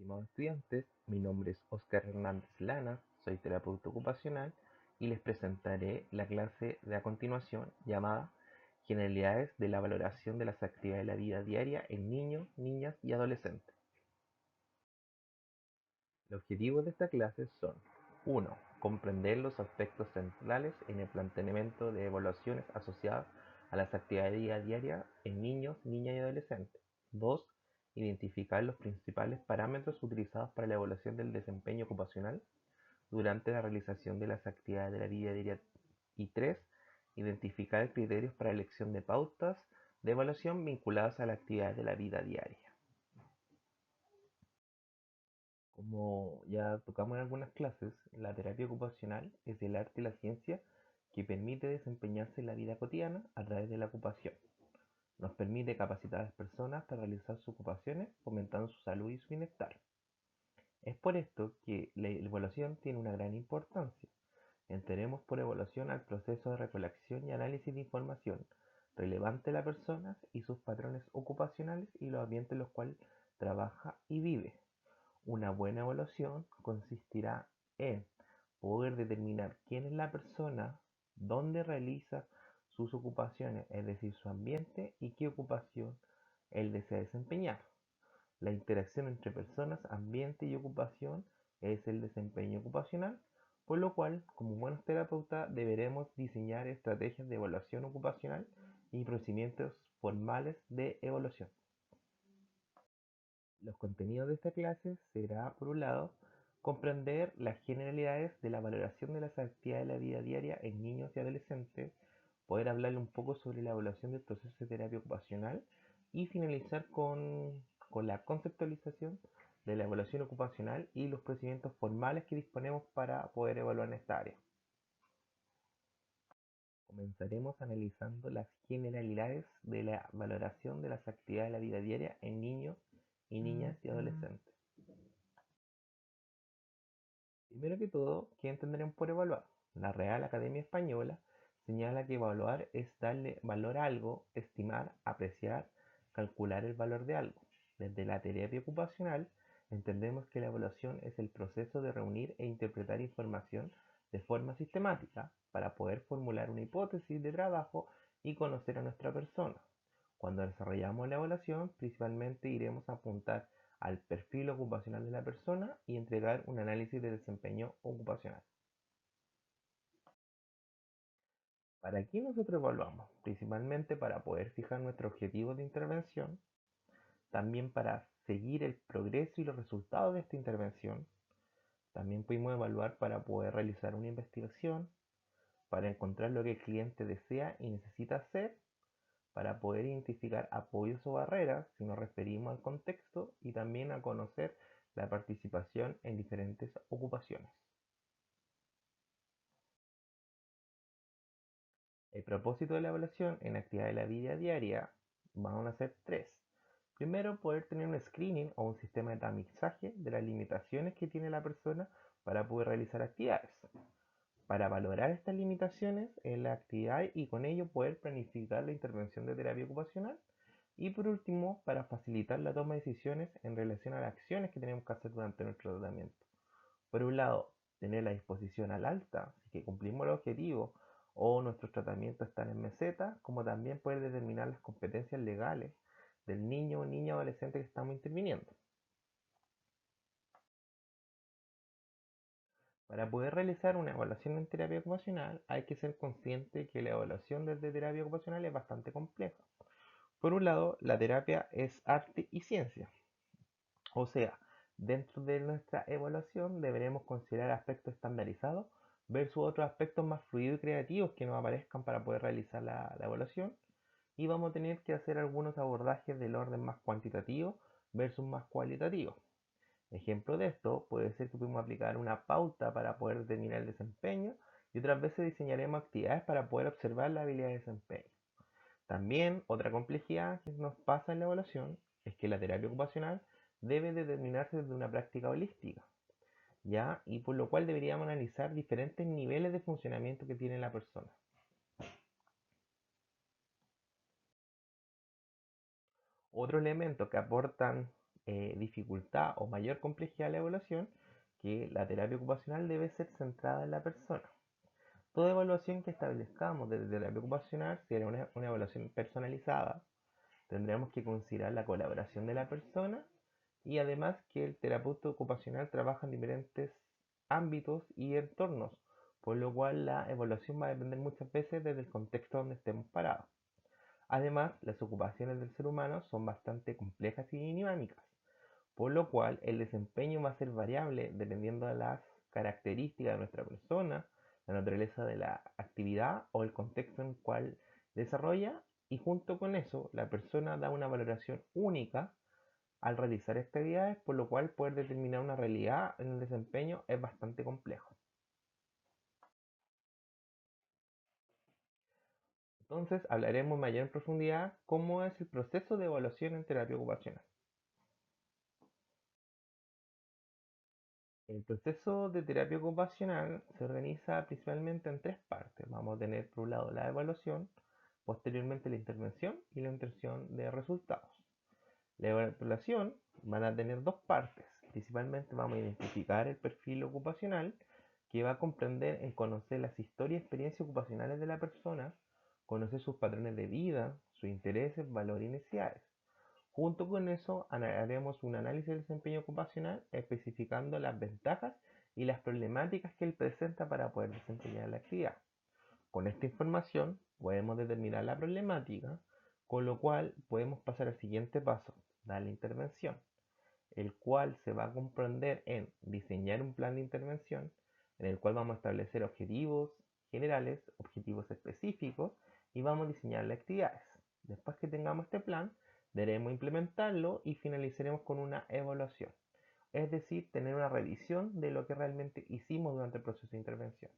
Estimados estudiantes, mi nombre es Oscar Hernández Lana, soy terapeuta ocupacional y les presentaré la clase de a continuación llamada Generalidades de la valoración de las actividades de la vida diaria en niños, niñas y adolescentes. Los objetivos de esta clase son: 1. Comprender los aspectos centrales en el planteamiento de evaluaciones asociadas a las actividades de vida diaria en niños, niñas y adolescentes. 2. Identificar los principales parámetros utilizados para la evaluación del desempeño ocupacional durante la realización de las actividades de la vida diaria. Y 3. Identificar criterios para la elección de pautas de evaluación vinculadas a las actividades de la vida diaria. Como ya tocamos en algunas clases, la terapia ocupacional es el arte y la ciencia que permite desempeñarse en la vida cotidiana a través de la ocupación. Nos permite capacitar a las personas para realizar sus ocupaciones, fomentando su salud y su bienestar. Es por esto que la evaluación tiene una gran importancia. Entendemos por evaluación al proceso de recolección y análisis de información relevante de las personas y sus patrones ocupacionales y los ambientes en los cuales trabaja y vive. Una buena evaluación consistirá en poder determinar quién es la persona, dónde realiza sus ocupaciones, es decir, su ambiente y qué ocupación él desea desempeñar. La interacción entre personas, ambiente y ocupación es el desempeño ocupacional, por lo cual, como buenos terapeutas, deberemos diseñar estrategias de evaluación ocupacional y procedimientos formales de evaluación. Los contenidos de esta clase será, por un lado, comprender las generalidades de la valoración de las actividades de la vida diaria en niños y adolescentes, poder hablarle un poco sobre la evaluación del proceso de terapia ocupacional y finalizar con la conceptualización de la evaluación ocupacional y los procedimientos formales que disponemos para poder evaluar en esta área. Comenzaremos analizando las generalidades de la valoración de las actividades de la vida diaria en niños y niñas y adolescentes. Primero que todo, ¿qué entenderemos por evaluar? La Real Academia Española señala que evaluar es darle valor a algo, estimar, apreciar, calcular el valor de algo. Desde la terapia ocupacional, entendemos que la evaluación es el proceso de reunir e interpretar información de forma sistemática para poder formular una hipótesis de trabajo y conocer a nuestra persona. Cuando desarrollamos la evaluación, principalmente iremos a apuntar al perfil ocupacional de la persona y entregar un análisis de desempeño ocupacional. ¿Para qué nosotros evaluamos? Principalmente para poder fijar nuestros objetivos de intervención, también para seguir el progreso y los resultados de esta intervención. También pudimos evaluar para poder realizar una investigación, para encontrar lo que el cliente desea y necesita hacer, para poder identificar apoyos o barreras si nos referimos al contexto y también a conocer la participación en diferentes ocupaciones. El propósito de la evaluación en actividades de la vida diaria van a ser tres. Primero, poder tener un screening o un sistema de tamizaje de las limitaciones que tiene la persona para poder realizar actividades. Para valorar estas limitaciones en la actividad y con ello poder planificar la intervención de terapia ocupacional. Y por último, para facilitar la toma de decisiones en relación a las acciones que tenemos que hacer durante nuestro tratamiento. Por un lado, tener la disposición al alta, si que cumplimos el objetivo o nuestros tratamientos están en meseta, como también poder determinar las competencias legales del niño o niña adolescente que estamos interviniendo. Para poder realizar una evaluación en terapia ocupacional hay que ser consciente que la evaluación desde terapia ocupacional es bastante compleja. Por un lado, la terapia es arte y ciencia. O sea, dentro de nuestra evaluación deberemos considerar aspectos estandarizados versus otros aspectos más fluidos y creativos que nos aparezcan para poder realizar la evaluación. Y vamos a tener que hacer algunos abordajes del orden más cuantitativo versus más cualitativo. Ejemplo de esto puede ser que podemos aplicar una pauta para poder determinar el desempeño y otras veces diseñaremos actividades para poder observar la habilidad de desempeño. También otra complejidad que nos pasa en la evaluación es que la terapia ocupacional debe determinarse desde una práctica holística, ¿ya? Y por lo cual deberíamos analizar diferentes niveles de funcionamiento que tiene la persona. Otro elemento que aportan dificultad o mayor complejidad a la evaluación, que la terapia ocupacional debe ser centrada en la persona. Toda evaluación que establezcamos desde terapia ocupacional será una evaluación personalizada. Tendremos que considerar la colaboración de la persona y además que el terapeuta ocupacional trabaja en diferentes ámbitos y entornos, por lo cual la evaluación va a depender muchas veces desde el contexto donde estemos parados. Además, las ocupaciones del ser humano son bastante complejas y dinámicas, por lo cual el desempeño va a ser variable dependiendo de las características de nuestra persona, la naturaleza de la actividad o el contexto en el cual desarrolla, y junto con eso la persona da una valoración única al realizar actividades, por lo cual poder determinar una realidad en el desempeño es bastante complejo. Entonces hablaremos mayor en profundidad cómo es el proceso de evaluación en terapia ocupacional. El proceso de terapia ocupacional se organiza principalmente en tres partes. Vamos a tener por un lado la evaluación, posteriormente la intervención y la obtención de resultados. La evaluación van a tener dos partes. Principalmente vamos a identificar el perfil ocupacional, que va a comprender en conocer las historias y experiencias ocupacionales de la persona, conocer sus patrones de vida, sus intereses, valores y necesidades. Junto con eso, haremos un análisis del desempeño ocupacional especificando las ventajas y las problemáticas que él presenta para poder desempeñar la actividad. Con esta información podemos determinar la problemática, con lo cual podemos pasar al siguiente paso, dar la intervención, el cual se va a comprender en diseñar un plan de intervención, en el cual vamos a establecer objetivos generales, objetivos específicos y vamos a diseñar las actividades. Después que tengamos este plan, deberemos implementarlo y finalizaremos con una evaluación, es decir, tener una revisión de lo que realmente hicimos durante el proceso de intervención.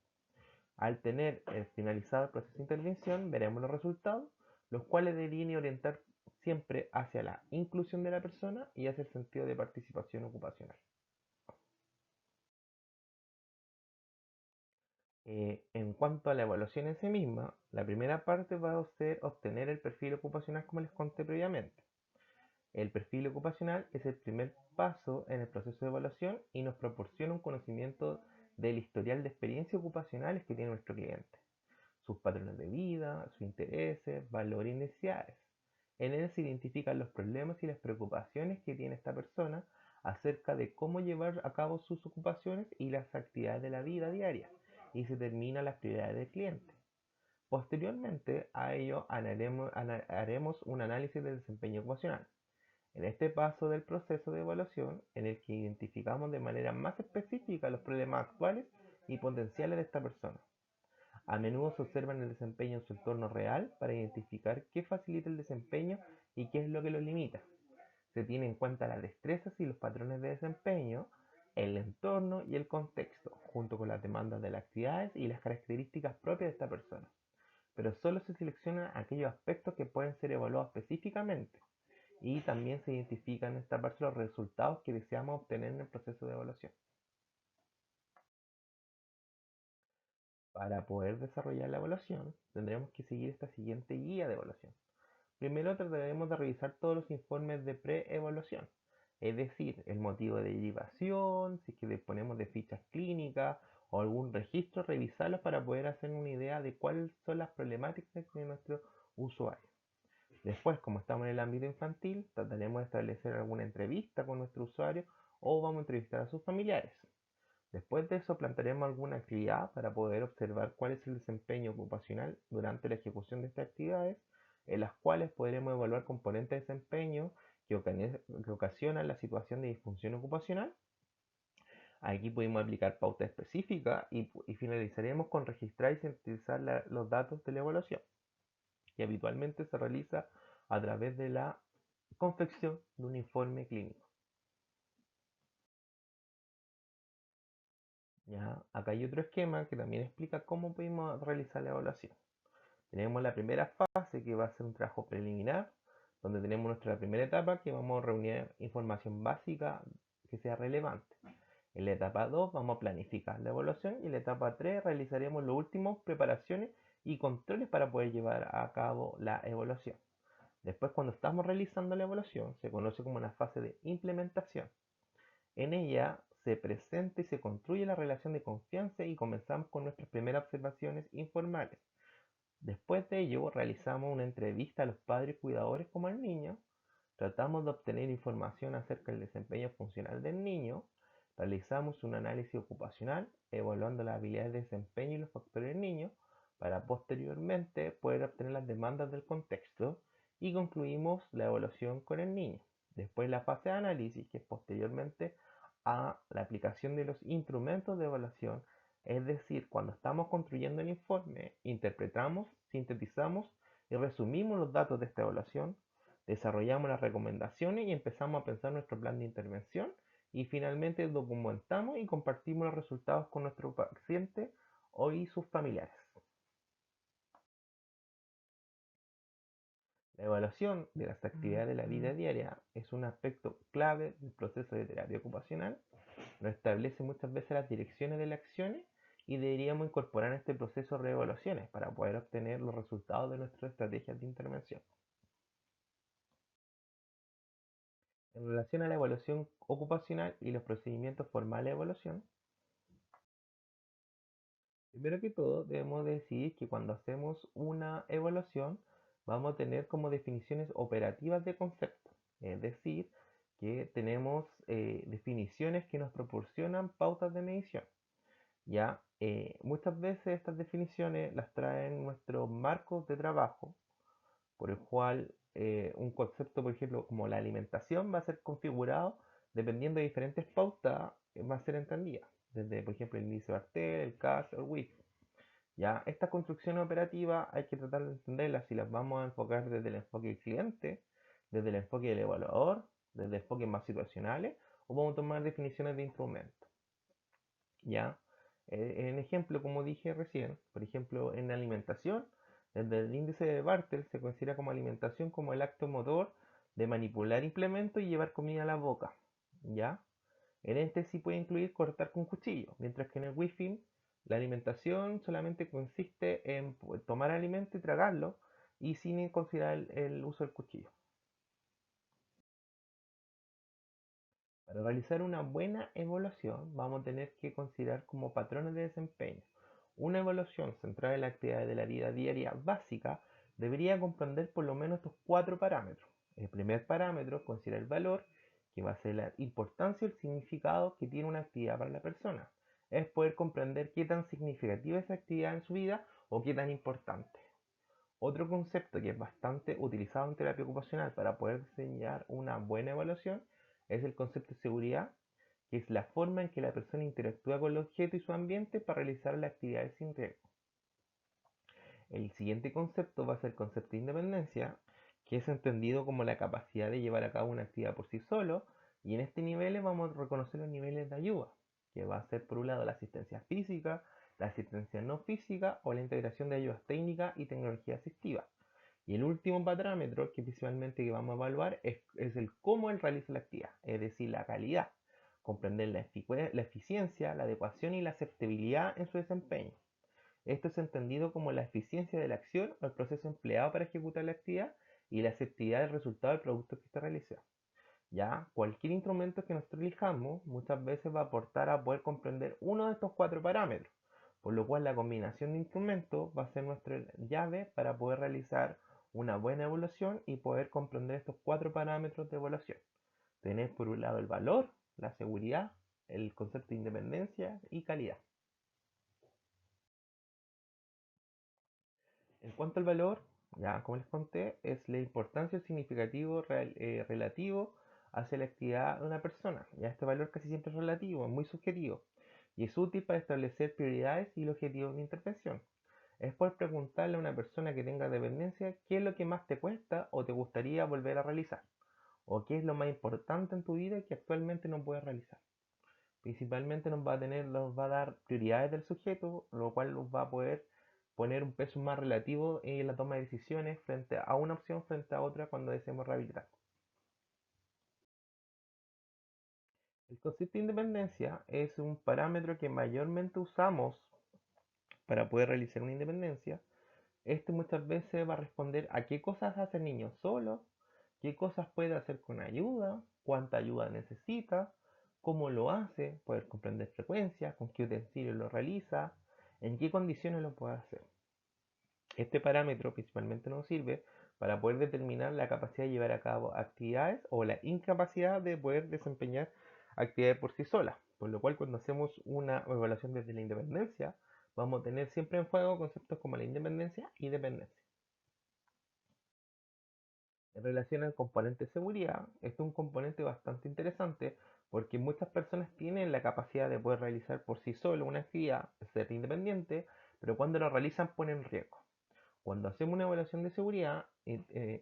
Al tener finalizado el proceso de intervención, veremos los resultados, los cuales deberían orientar siempre hacia la inclusión de la persona y hacia el sentido de participación ocupacional. En cuanto a la evaluación en sí misma, la primera parte va a ser obtener el perfil ocupacional como les conté previamente. El perfil ocupacional es el primer paso en el proceso de evaluación y nos proporciona un conocimiento del historial de experiencias ocupacionales que tiene nuestro cliente, sus patrones de vida, sus intereses, valores y necesidades. En él se identifican los problemas y las preocupaciones que tiene esta persona acerca de cómo llevar a cabo sus ocupaciones y las actividades de la vida diaria, y se determinan las prioridades del cliente. Posteriormente a ello haremos un análisis del desempeño ocupacional. En este paso del proceso de evaluación, en el que identificamos de manera más específica los problemas actuales y potenciales de esta persona. A menudo se observa el desempeño en su entorno real para identificar qué facilita el desempeño y qué es lo que lo limita. Se tiene en cuenta las destrezas y los patrones de desempeño, el entorno y el contexto, junto con las demandas de las actividades y las características propias de esta persona. Pero solo se seleccionan aquellos aspectos que pueden ser evaluados específicamente, y también se identifican en esta parte los resultados que deseamos obtener en el proceso de evaluación. Para poder desarrollar la evaluación, tendremos que seguir esta siguiente guía de evaluación. Primero trataremos de revisar todos los informes de pre-evaluación, es decir, el motivo de derivación, si es que disponemos de fichas clínicas o algún registro, revisarlos para poder hacer una idea de cuáles son las problemáticas de nuestro usuario. Después, como estamos en el ámbito infantil, trataremos de establecer alguna entrevista con nuestro usuario o vamos a entrevistar a sus familiares. Después de eso, plantearemos alguna actividad para poder observar cuál es el desempeño ocupacional durante la ejecución de estas actividades, en las cuales podremos evaluar componentes de desempeño que ocasionan la situación de disfunción ocupacional. Aquí podemos aplicar pautas específicas y finalizaremos con registrar y sintetizar los datos de la evaluación, que habitualmente se realiza a través de la confección de un informe clínico. ¿Ya? Acá hay otro esquema que también explica cómo podemos realizar la evaluación. Tenemos la primera fase, que va a ser un trabajo preliminar, donde tenemos nuestra primera etapa, que vamos a reunir información básica que sea relevante. En la etapa 2 vamos a planificar la evaluación y en la etapa 3 realizaremos los últimos preparaciones y controles para poder llevar a cabo la evaluación. Después, cuando estamos realizando la evaluación, se conoce como una fase de implementación. En ella se presenta y se construye la relación de confianza y comenzamos con nuestras primeras observaciones informales. Después de ello, realizamos una entrevista a los padres cuidadores como al niño. Tratamos de obtener información acerca del desempeño funcional del niño. Realizamos un análisis ocupacional, evaluando las habilidades de desempeño y los factores del niño, para posteriormente poder obtener las demandas del contexto y concluimos la evaluación con el niño. Después la fase de análisis, que es posteriormente a la aplicación de los instrumentos de evaluación, es decir, cuando estamos construyendo el informe, interpretamos, sintetizamos y resumimos los datos de esta evaluación, desarrollamos las recomendaciones y empezamos a pensar nuestro plan de intervención y finalmente documentamos y compartimos los resultados con nuestro paciente o y sus familiares. La evaluación de las actividades de la vida diaria es un aspecto clave del proceso de terapia ocupacional. Nos establece muchas veces las direcciones de las acciones y deberíamos incorporar en este proceso reevaluaciones para poder obtener los resultados de nuestras estrategias de intervención. En relación a la evaluación ocupacional y los procedimientos formales de evaluación, primero que todo debemos decir que cuando hacemos una evaluación vamos a tener como definiciones operativas de concepto, es decir, que tenemos definiciones que nos proporcionan pautas de medición. Ya, muchas veces estas definiciones las traen nuestros marcos de trabajo, por el cual un concepto, por ejemplo, como la alimentación va a ser configurado dependiendo de diferentes pautas, va a ser entendida, desde, por ejemplo, el índice Bartel, el CAS o el WIF. Ya, estas construcciones operativas hay que tratar de entenderlas si las vamos a enfocar desde el enfoque del cliente, desde el enfoque del evaluador, desde enfoques más situacionales, o vamos a tomar definiciones de instrumentos. ¿Ya? En ejemplo, como dije recién, por ejemplo, en alimentación, desde el índice de Bartel se considera como alimentación como el acto motor de manipular implementos y llevar comida a la boca, ¿ya? En este sí puede incluir cortar con cuchillo, mientras que en el Wi-Fi la alimentación solamente consiste en tomar alimento y tragarlo y sin considerar el uso del cuchillo. Para realizar una buena evaluación vamos a tener que considerar como patrones de desempeño. Una evaluación centrada en la actividad de la vida diaria básica debería comprender por lo menos estos cuatro parámetros. El primer parámetro considera el valor, que va a ser la importancia y el significado que tiene una actividad para la persona. Es poder comprender qué tan significativa es esa actividad en su vida o qué tan importante. Otro concepto que es bastante utilizado en terapia ocupacional para poder diseñar una buena evaluación es el concepto de seguridad, que es la forma en que la persona interactúa con el objeto y su ambiente para realizar las actividades sin riesgo. El siguiente concepto va a ser el concepto de independencia, que es entendido como la capacidad de llevar a cabo una actividad por sí solo, y en este nivel vamos a reconocer los niveles de ayuda, que va a ser por un lado la asistencia física, la asistencia no física o la integración de ayudas técnicas y tecnología asistiva. Y el último parámetro que principalmente que vamos a evaluar es el cómo él realiza la actividad, es decir, la calidad, comprender la eficiencia, la adecuación y la aceptabilidad en su desempeño. Esto es entendido como la eficiencia de la acción o el proceso empleado para ejecutar la actividad y la aceptabilidad del resultado del producto que está realizado. Ya, cualquier instrumento que nosotros elijamos muchas veces va a aportar a poder comprender uno de estos cuatro parámetros, por lo cual la combinación de instrumentos va a ser nuestra llave para poder realizar una buena evaluación y poder comprender estos cuatro parámetros de evaluación. Tener por un lado el valor, la seguridad, el concepto de independencia y calidad. En cuanto al valor, ya como les conté, es la importancia significativo relativo hacia la actividad de una persona. Ya este valor casi siempre es relativo, es muy subjetivo y es útil para establecer prioridades y el objetivo de intervención. Es por preguntarle a una persona que tenga dependencia qué es lo que más te cuesta o te gustaría volver a realizar, o qué es lo más importante en tu vida que actualmente no puedes realizar. Principalmente nos va a dar prioridades del sujeto, lo cual nos va a poder poner un peso más relativo en la toma de decisiones frente a una opción frente a otra cuando deseemos rehabilitar. El concepto de independencia es un parámetro que mayormente usamos para poder realizar una independencia, Este muchas veces va a responder a qué cosas hace el niño solo, qué cosas puede hacer con ayuda, cuánta ayuda necesita, cómo lo hace, poder comprender frecuencias, con qué utensilio lo realiza, en qué condiciones lo puede hacer. Este parámetro principalmente nos sirve para poder determinar la capacidad de llevar a cabo actividades o la incapacidad de poder desempeñar actividades por sí sola. Por lo cual, cuando hacemos una evaluación desde la independencia, vamos a tener siempre en juego conceptos como la independencia y dependencia. En relación al componente seguridad, este es un componente bastante interesante porque muchas personas tienen la capacidad de poder realizar por sí solo una actividad, ser independiente, pero cuando lo realizan ponen en riesgo. Cuando hacemos una evaluación de seguridad,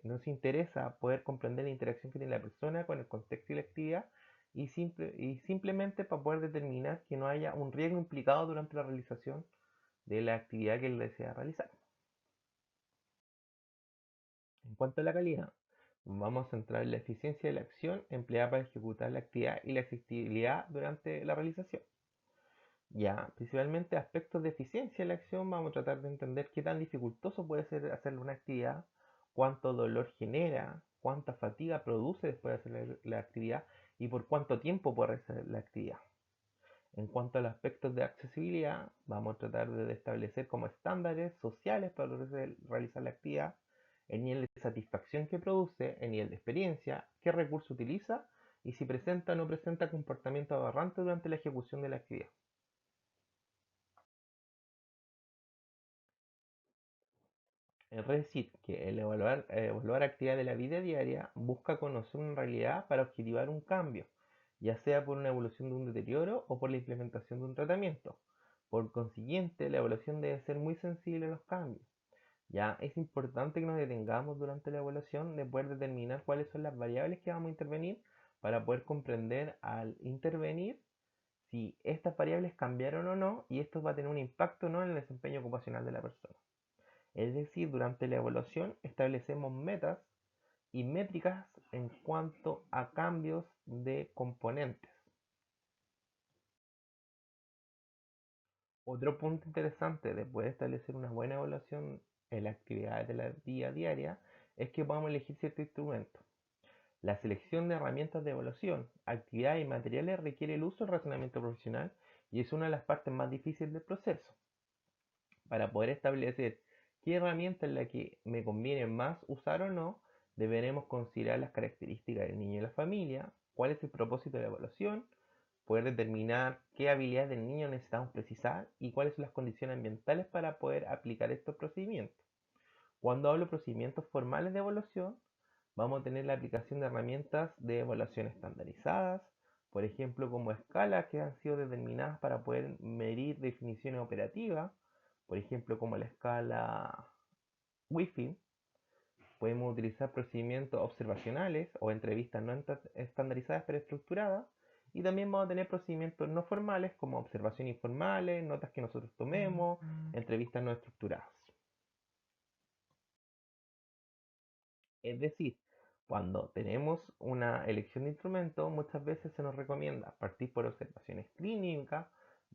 nos interesa poder comprender la interacción que tiene la persona con el contexto y la actividad y simplemente para poder determinar que no haya un riesgo implicado durante la realización de la actividad que él desea realizar. En cuanto a la calidad, vamos a centrar la eficiencia de la acción empleada para ejecutar la actividad y la accesibilidad durante la realización. Ya, principalmente aspectos de eficiencia en la acción, vamos a tratar de entender qué tan dificultoso puede ser hacer una actividad, cuánto dolor genera, cuánta fatiga produce después de hacer la actividad y por cuánto tiempo puede hacer la actividad. En cuanto a los aspectos de accesibilidad, vamos a tratar de establecer como estándares sociales para realizar la actividad, el nivel de satisfacción que produce, el nivel de experiencia, qué recurso utiliza y si presenta o no presenta comportamiento aberrante durante la ejecución de la actividad. Es decir, que el evaluar actividades de la vida diaria busca conocer una realidad para objetivar un cambio, ya sea por una evolución de un deterioro o por la implementación de un tratamiento. Por consiguiente, la evaluación debe ser muy sensible a los cambios. Ya es importante que nos detengamos durante la evaluación de poder determinar cuáles son las variables que vamos a intervenir para poder comprender al intervenir si estas variables cambiaron o no y esto va a tener un impacto o no en el desempeño ocupacional de la persona. Es decir, durante la evaluación establecemos metas y métricas en cuanto a cambios de componentes. Otro punto interesante de poder establecer una buena evaluación en las actividades de la vida diaria es que podamos elegir cierto instrumento. La selección de herramientas de evaluación, actividades y materiales requiere el uso del razonamiento profesional y es una de las partes más difíciles del proceso. Para poder establecer qué herramienta es la que me conviene más usar o no, deberemos considerar las características del niño y la familia, cuál es el propósito de la evaluación, poder determinar qué habilidades del niño necesitamos precisar y cuáles son las condiciones ambientales para poder aplicar estos procedimientos. Cuando hablo de procedimientos formales de evaluación, vamos a tener la aplicación de herramientas de evaluación estandarizadas, por ejemplo, como escalas que han sido determinadas para poder medir definiciones operativas, por ejemplo, como la escala Wi-Fi. Podemos utilizar procedimientos observacionales o entrevistas no estandarizadas pero estructuradas. Y también vamos a tener procedimientos no formales como observaciones informales, notas que nosotros tomemos, entrevistas no estructuradas. Es decir, cuando tenemos una elección de instrumento, muchas veces se nos recomienda partir por observaciones clínicas,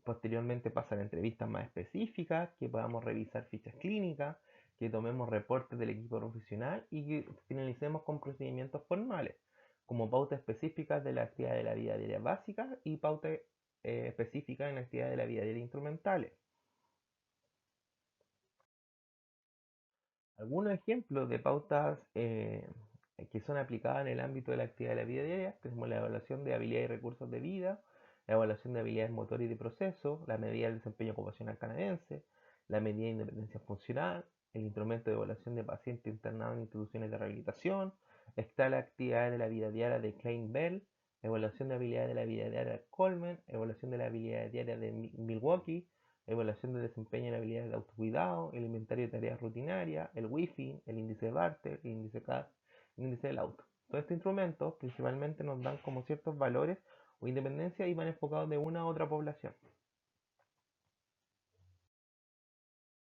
posteriormente pasar a entrevistas más específicas, que podamos revisar fichas clínicas, que tomemos reportes del equipo profesional y que finalicemos con procedimientos formales, como pautas específicas de la actividad de la vida diaria básica y pautas específicas en la actividad de la vida diaria instrumentales. Algunos ejemplos de pautas que son aplicadas en el ámbito de la actividad de la vida diaria, tenemos la evaluación de habilidades y recursos de vida, la evaluación de habilidades motor y de proceso, la medida del desempeño ocupacional canadiense, la medida de independencia funcional, el instrumento de evaluación de pacientes internados en instituciones de rehabilitación, está la actividad de la vida diaria de Klein Bell, evaluación de habilidades de la vida diaria de Coleman, evaluación de la habilidad diaria de Milwaukee, evaluación de desempeño en habilidades de autocuidado, el inventario de tareas rutinarias, el Wi-Fi, el índice de Barter, el índice CAD, el índice del auto. Todos estos instrumentos principalmente nos dan como ciertos valores o independencia y van enfocados de una u otra población.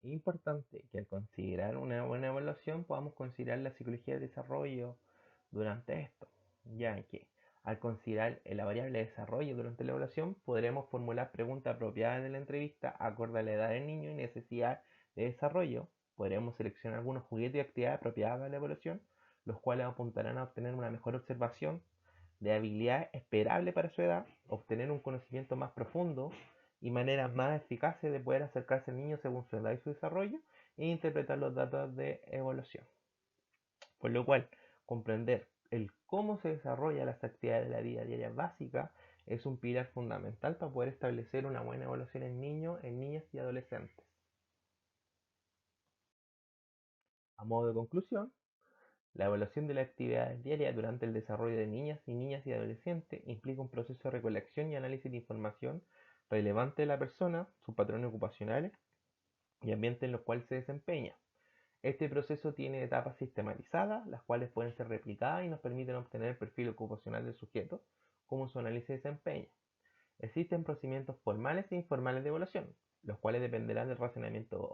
Es importante que al considerar una buena evaluación podamos considerar la psicología de desarrollo durante esto, ya que al considerar la variable de desarrollo durante la evaluación podremos formular preguntas apropiadas en la entrevista acorde a la edad del niño y necesidad de desarrollo, Podremos seleccionar algunos juguetes y actividades apropiadas para la evaluación, los cuales apuntarán a obtener una mejor observación de habilidades esperables para su edad, obtener un conocimiento más profundo y maneras más eficaces de poder acercarse al niño según su edad y su desarrollo e interpretar los datos de evaluación. Por lo cual, comprender el cómo se desarrollan las actividades de la vida diaria básica es un pilar fundamental para poder establecer una buena evaluación en niños, en niñas y adolescentes. A modo de conclusión, la evaluación de las actividades diarias durante el desarrollo de niñas y adolescentes implica un proceso de recolección y análisis de información relevante de la persona, sus patrones ocupacionales y ambiente en los cuales se desempeña. Este proceso tiene etapas sistematizadas, las cuales pueden ser replicadas y nos permiten obtener el perfil ocupacional del sujeto, como su análisis de desempeño. Existen procedimientos formales e informales de evaluación, los cuales dependerán del razonamiento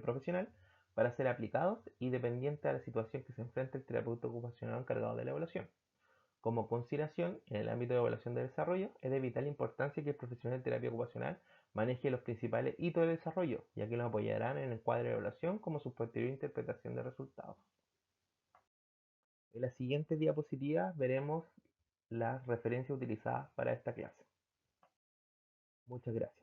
profesional para ser aplicados y dependiente de la situación que se enfrenta el terapeuta ocupacional encargado de la evaluación. Como consideración, en el ámbito de evaluación de desarrollo, es de vital importancia que el profesional de terapia ocupacional maneje los principales hitos de desarrollo, ya que los apoyarán en el cuadro de evaluación como su posterior interpretación de resultados. En la siguiente diapositiva veremos las referencias utilizadas para esta clase. Muchas gracias.